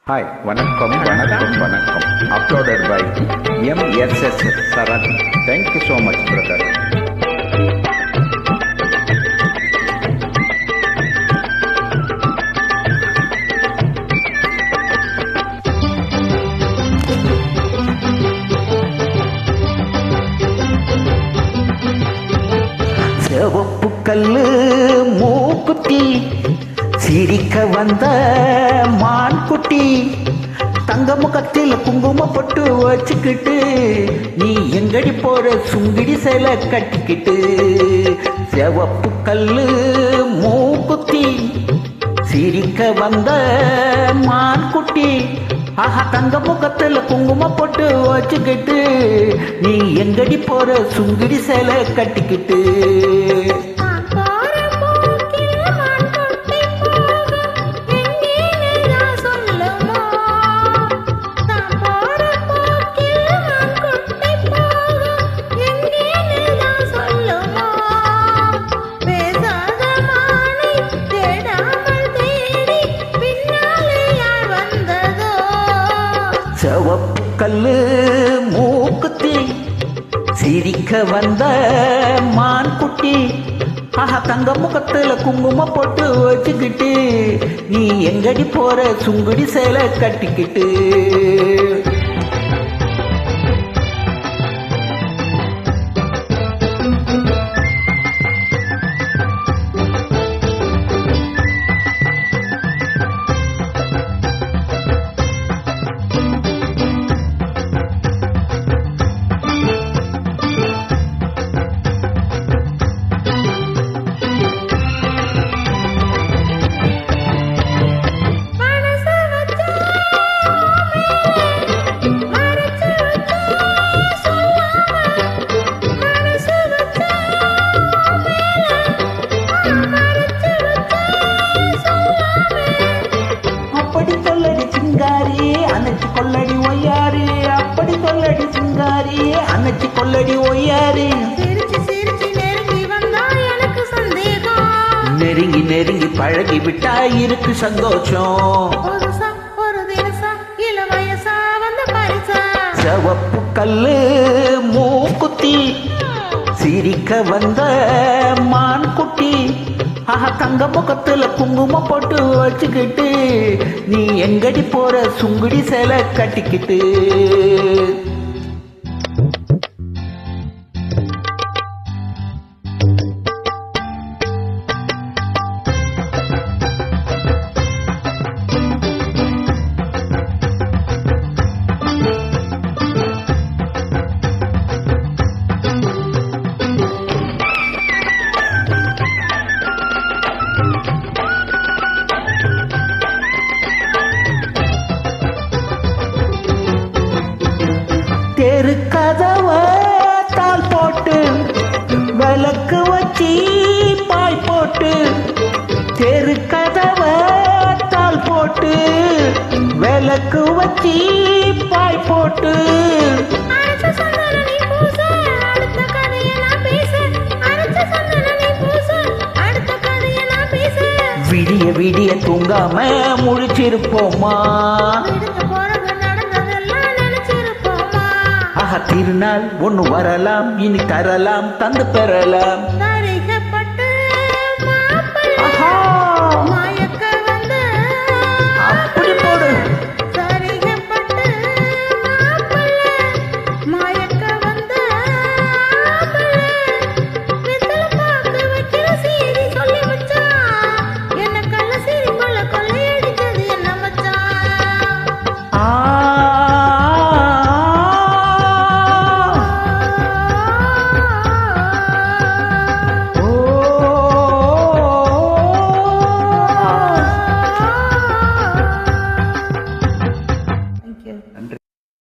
Hi, வணக்கம் வணக்கம் வணக்கம். Uploaded by MSS Saran. Thank you so much, brother. சிவப்பு கல்லு மூக்குத்தி சிரிக்க வந்த மான்குட்டி தங்க முகத்தில் குங்கும பொட்டு வச்சுக்கிட்டு நீ எங்கடி போற சுங்கிடி சேலை கட்டிக்கிட்டு சிவப்பு கல்லு மூக்குத்தி சிரிக்க வந்த மான்குட்டி ஆஹா தங்க முகத்துல குங்கும போட்டு வச்சுக்கிட்டு நீ எங்கடி போற சுங்கிடி சேலை கட்டிக்கிட்டு சிவப்பு கல்லு மூக்குத்தி சிரிக்க வந்த மான்குட்டி ஆஹா தங்க முகத்துல குங்கும போட்டு வச்சுக்கிட்டு நீ எங்கடி போற சுங்குடி சேலை கட்டிக்கிட்டு அப்படி சொல்லடி சிங்காரி அணைச்சு கொள்ளடி ஒய்யாரி அப்படி சொல்லடி சிங்காரி அணைச்சு கொள்ளடி ஒய்யாரி நெருங்கி நெருங்கி பழகி விட்டா இருக்கு சந்தோஷம் சிவப்பு கல்லு மூக்குத்தி சிரிக்க வந்த மான்குட்டி ஆஹா தங்க முகத்துல குங்கும போட்டு வச்சுக்கிட்டு நீ எங்கடி போற சுங்குடி சேலை கட்டிக்கிட்டு தெரு கதவ தாள் போட்டு விளக்கு வச்சி பாய் போட்டு தெரு கதவ தாள் போட்டு விளக்கு வச்சி பாய் போட்டு விடிய விடிய தூங்காம முழிச்சிருப்போமா திருநாள் ஒண்ணு வரலாம் இனி தரலாம் தந்து பெறலாம்